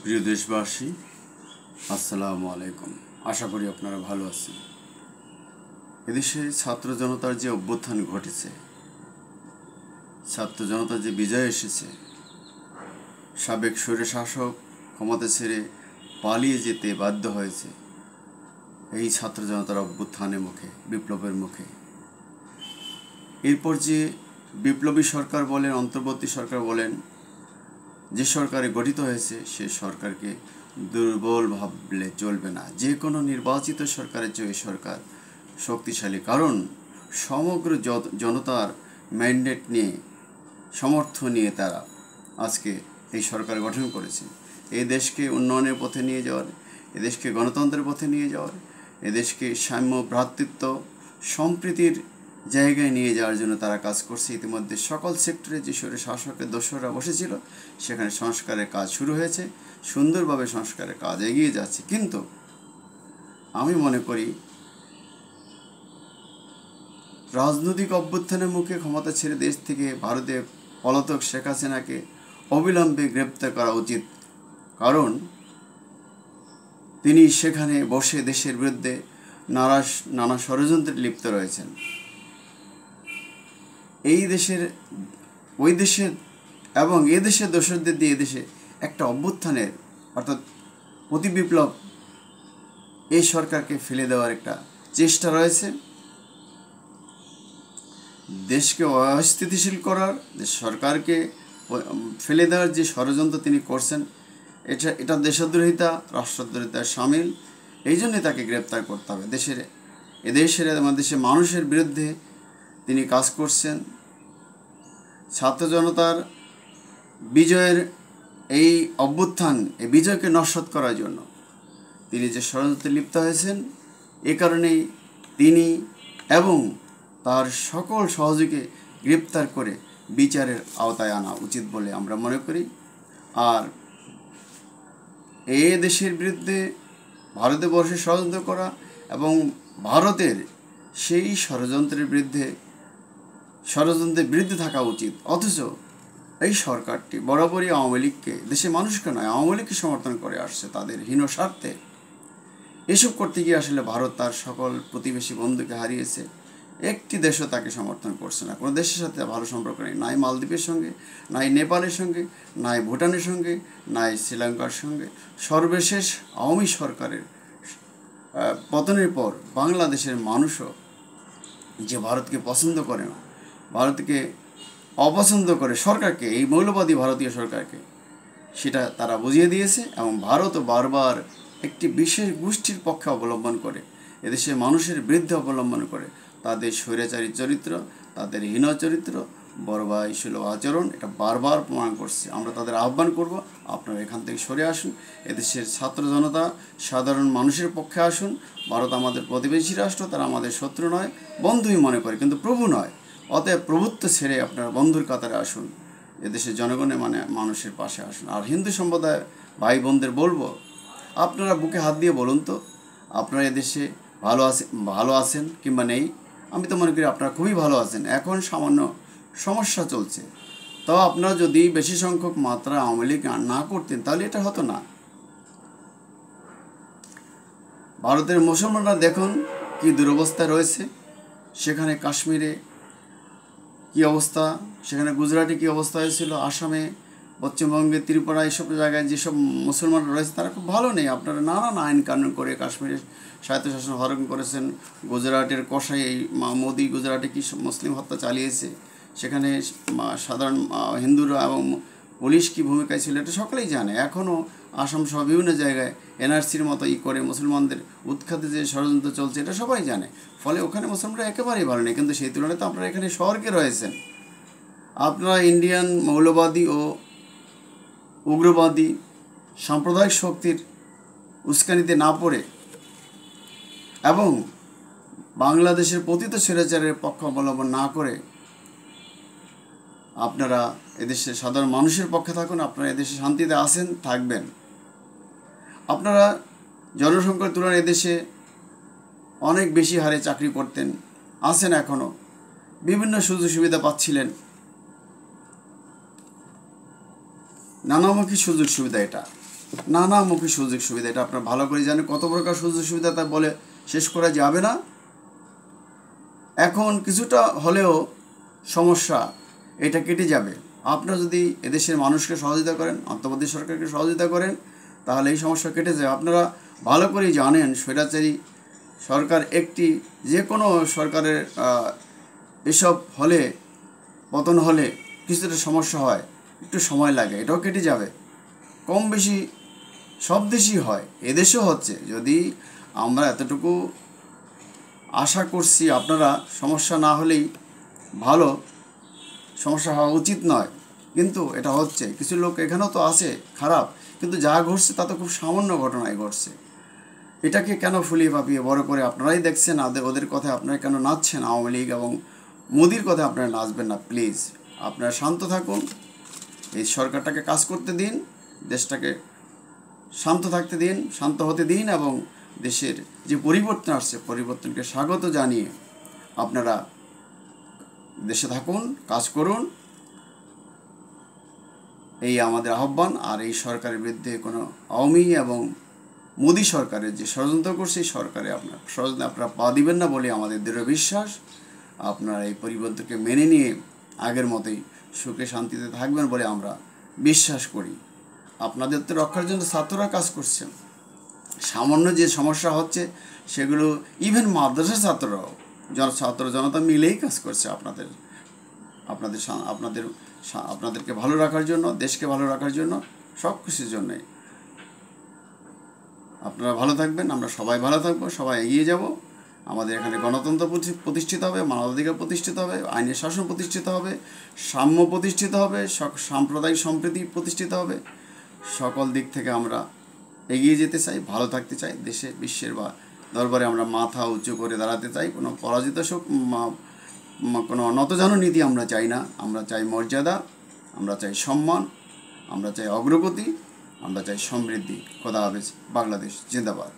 প্রিয় দেশবাসী, আসসালামু আলাইকুম। আশা করি আপনারা ভালো আছেন। এদেশে ছাত্র জনতার যে অভ্যুত্থান ঘটেছে, ছাত্র জনতার যে বিজয় এসেছে, সাবেক স্বৈরশাসক ক্ষমতা ছেড়ে পালিয়ে যেতে বাধ্য হয়েছে এই ছাত্র জনতার অভ্যুত্থানের মুখে, বিপ্লবের মুখে। এরপর যে বিপ্লবী সরকার বলেন, অন্তর্বর্তী সরকার বলেন, যে সরকারে গঠিত হয়েছে সে সরকারকে দুর্বল ভাবলে চলবে না। যে কোনো নির্বাচিত সরকারের চেয়ে এই সরকার শক্তিশালী, কারণ সমগ্র জনতার ম্যান্ডেট নিয়ে, সমর্থন নিয়ে তারা আজকে এই সরকার গঠন করেছে। এই দেশকে উন্নয়নের পথে নিয়ে যাওয়ার, এদেশকে গণতন্ত্রের পথে নিয়ে যাওয়ার, এদেশকে সাম্য, ভ্রাতৃত্ব, সম্প্রীতির জায়গায় নিয়ে যাওয়ার জন্য তারা কাজ করছে। ইতিমধ্যে সকল সেক্টরে যে শাসকের দোসররা বসেছিল সেখানে সংস্কারের কাজ শুরু হয়েছে, সুন্দরভাবে সংস্কারের কাজ এগিয়ে যাচ্ছে। কিন্তু আমি মনে করি রাজনৈতিক অভ্যুত্থানের মুখে ক্ষমতা ছেড়ে দেশ থেকে ভারতে পলাতক শেখ হাসিনাকে অবিলম্বে গ্রেপ্তার করা উচিত, কারণ তিনি সেখানে বসে দেশের বিরুদ্ধে নানা ষড়যন্ত্রে লিপ্ত রয়েছেন। এই দেশের, ওই দেশের এবং এ দেশের দোসরদের দিয়ে এদেশে একটা অভ্যুত্থানের অর্থাৎ প্রতি বিপ্লব এই সরকারকে ফেলে দেওয়ার একটা চেষ্টা রয়েছে। দেশকে অস্থিতিশীল করার, সরকারকে ফেলে দেওয়ার যে ষড়যন্ত্র তিনি করছেন, এটা দেশদ্রোহিতা, রাষ্ট্রদ্রোহিতার সামিল। এই জন্যে তাকে গ্রেপ্তার করতে হবে। এদেশের মানুষের বিরুদ্ধে তিনি কাজ করছেন। ছাত্র জনতার বিজয়ের এই অভ্যুত্থান, এই বিজয়কে নস্যাৎ করার জন্য তিনি যে ষড়যন্ত্রে লিপ্ত হয়েছেন, এ কারণেই তিনি এবং তার সকল সহযোগীকে গ্রেপ্তার করে বিচারের আওতায় আনা উচিত বলে আমরা মনে করি। আর এই দেশের বিরুদ্ধে ভারতবর্ষে ষড়যন্ত্র করা এবং ভারতের সেই ষড়যন্ত্রের বিরুদ্ধে থাকা উচিত। অথচ এই সরকারটি বরাবরই আওয়ামী লীগকে, দেশের মানুষকে নয় আওয়ামী লীগকে সমর্থন করে আসছে তাদের হীন স্বার্থে। এসব করতে গিয়ে আসলে ভারত তার সকল প্রতিবেশী বন্ধুকে হারিয়েছে, একটি দেশও তাকে সমর্থন করছে না। কোনো দেশের সাথে ভালো সম্পর্ক নেই, নাই মালদ্বীপের সঙ্গে, নাই নেপালের সঙ্গে, নাই ভুটানের সঙ্গে, নাই শ্রীলঙ্কার সঙ্গে। সর্বশেষ আওয়ামী সরকারের পতনের পর বাংলাদেশের মানুষও যে ভারতকে পছন্দ করে না, ভারতকে অপছন্দ করে সরকারকে, এই মৌলবাদী ভারতীয় সরকারকে, সেটা তারা বুঝিয়ে দিয়েছে। এবং ভারতও বারবার একটি বিশেষ গোষ্ঠীর পক্ষে অবলম্বন করে, এদেশের মানুষের বিরুদ্ধে অবলম্বন করে তাদের স্বৈরাচারী চরিত্র, তাদের হীন চরিত্র, বর্বরতাসুলভ আচরণ, এটা বারবার প্রমাণ করছে। আমরা তাদের আহ্বান করব, আপনারা এখান থেকে সরে আসুন, এদেশের ছাত্র জনতা, সাধারণ মানুষের পক্ষে আসুন। ভারত আমাদের প্রতিবেশী রাষ্ট্র, তারা আমাদের শত্রু নয়, বন্ধুই মনে করে, কিন্তু প্রভু নয়। অতএব প্রভুত্ব ছেড়ে আপনারা বন্ধুর কাতারে আসুন, এদেশের জনগণের মানুষের পাশে আসুন। আর হিন্দু সম্প্রদায় ভাই বোনদের বলবো, আপনারা বুকে হাত দিয়ে বলুন তো আপনারা এদেশে ভালো আছেন কিংবা নেই। আমি তো মনে করি আপনারা খুবই ভালো আছেন। এখন সামান্য সমস্যা চলছে, তো আপনারা যদি বেশি সংখ্যক মাত্রা আওয়ামী লীগ না করতেন তাহলে এটা হতো না। ভারতের মুসলমানরা দেখুন কি দুরবস্থায় রয়েছে, সেখানে কাশ্মীরে কী অবস্থা, সেখানে গুজরাটে কী অবস্থা হয়েছিল, আসামে, পশ্চিমবঙ্গে, ত্রিপুরা, এইসব জায়গায় যেসব মুসলমানরা রয়েছে তারা খুব ভালো নেই। আপনারা নানান আইন কানুন করে কাশ্মীরের স্বায়ত্তশাসন হরণ করেছেন। গুজরাটের কসাই মোদি গুজরাটে কি মুসলিম হত্যা চালিয়েছে, সেখানে সাধারণ হিন্দুরা এবং পুলিশ কী ভূমিকায় ছিল এটা সকলেই জানে। এখনও আসাম সহ বিভিন্ন জায়গায় এনআরসির মতো করে মুসলমানদের উৎখাতে যে ষড়যন্ত্র চলছে এটা সবাই জানে। ফলে ওখানে মুসলমানরা একেবারেই ভালো নেই, কিন্তু সেই তুলনায় তো আপনারা এখানে স্বর্গে রয়েছেন। আপনারা ইন্ডিয়ান মৌলবাদী ও উগ্রবাদী সাম্প্রদায়িক শক্তির উস্কানিতে না পড়ে এবং বাংলাদেশের পতিত স্বৈরাচারের পক্ষ অবলম্বন না করে আপনারা এদেশের সাধারণ মানুষের পক্ষে থাকুন। আপনারা এদেশে শান্তিতে আছেন, থাকবেন। আপনারা জনসংখ্যার তুলনায় এদেশে অনেক বেশি হারে চাকরি করতেন, আছেন, এখনও বিভিন্ন সুযোগ সুবিধা পাচ্ছিলেন, নানামুখী সুযোগ সুবিধা। এটা নানামুখী সুযোগ সুবিধা, এটা আপনার ভালো করে জানেন। কত প্রকার সুযোগ সুবিধা তা বলে শেষ করা যাবে না। এখন কিছুটা হলেও সমস্যা এটা কেটে যাবে। আপনারা যদি এদেশের মানুষকে সহযোগিতা করেন, অন্তর্বর্তী সরকারকে সহযোগিতা করেন, তাহলে এই সমস্যা কেটে যাবে। আপনারা ভালো করেই জানেন স্বৈরাচারী সরকার একটি, যে কোনো সরকারের এসব হলে, পতন হলে কিছুটা সমস্যা হয়, একটু সময় লাগে, এটাও কেটে যাবে। কম বেশি সব দেশই হয়, এদেশেও হচ্ছে। যদি আমরা এতটুকু আশা করছি, আপনারা সমস্যা না হলেই ভালো, সমস্যা হওয়া উচিত নয়, কিন্তু এটা হচ্ছে। কিছু লোক এখানেও তো আছে খারাপ, কিন্তু যা ঘটছে তা তো খুব সামান্য ঘটনায় ঘটছে। এটাকে কেন ফুলিয়ে ফাঁপিয়ে বড় করে আপনারাই দেখছেন, ওদের কথায় আপনারা কেন নাচছেন? আওয়ামী লীগ এবং মোদির কথায় আপনারা নাচবেন না প্লিজ। আপনারা শান্ত থাকুন, এই সরকারটাকে কাজ করতে দিন, দেশটাকে শান্ত থাকতে দিন, শান্ত হতে দিন, এবং দেশের যে পরিবর্তন আসছে পরিবর্তনকে স্বাগত জানিয়ে আপনারা দেশে থাকুন, কাজ করুন, এই আমাদের আহ্বান। আর এই সরকারের বিরুদ্ধে কোনো আওয়ামী এবং মোদি সরকারের যে ষড়যন্ত্র করছে, এই সরকারে আপনারা পা দিবেন না বলে আমাদের দৃঢ় বিশ্বাস। আপনারা এই পরিবর্তনকে মেনে নিয়ে আগের মতোই সুখে শান্তিতে থাকবেন বলে আমরা বিশ্বাস করি। আপনাদের তো রক্ষার জন্য ছাত্ররা কাজ করছেন। সামান্য যে সমস্যা হচ্ছে সেগুলো ইভেন মাদ্রাসার ছাত্ররাও, জনতা মিলেই কাজ করছে আপনাদেরকে ভালো রাখার জন্য, দেশকে ভালো রাখার জন্য, সব কিছুর জন্যই। আপনারা ভালো থাকবেন, আমরা সবাই ভালো থাকবো, সবাই এগিয়ে যাব। আমাদের এখানে গণতন্ত্র প্রতিষ্ঠিত হবে, মানবাধিকার প্রতিষ্ঠিত হবে, আইনের শাসন প্রতিষ্ঠিত হবে, সাম্য প্রতিষ্ঠিত হবে, সাম্প্রদায়িক সম্প্রীতি প্রতিষ্ঠিত হবে। সকল দিক থেকে আমরা এগিয়ে যেতে চাই, ভালো থাকতে চাই, দেশে বিশ্বের বা দরবারে আমরা মাথা উঁচু করে দাঁড়াতে চাই। কোনো পরাজিত কোনো নতজানু নীতি আমরা চাই না। আমরা চাই মর্যাদা, আমরা চাই সম্মান, আমরা চাই অগ্রগতি, আমরা চাই সমৃদ্ধি। খোদা হাফেজ। বাংলাদেশ জিন্দাবাদ।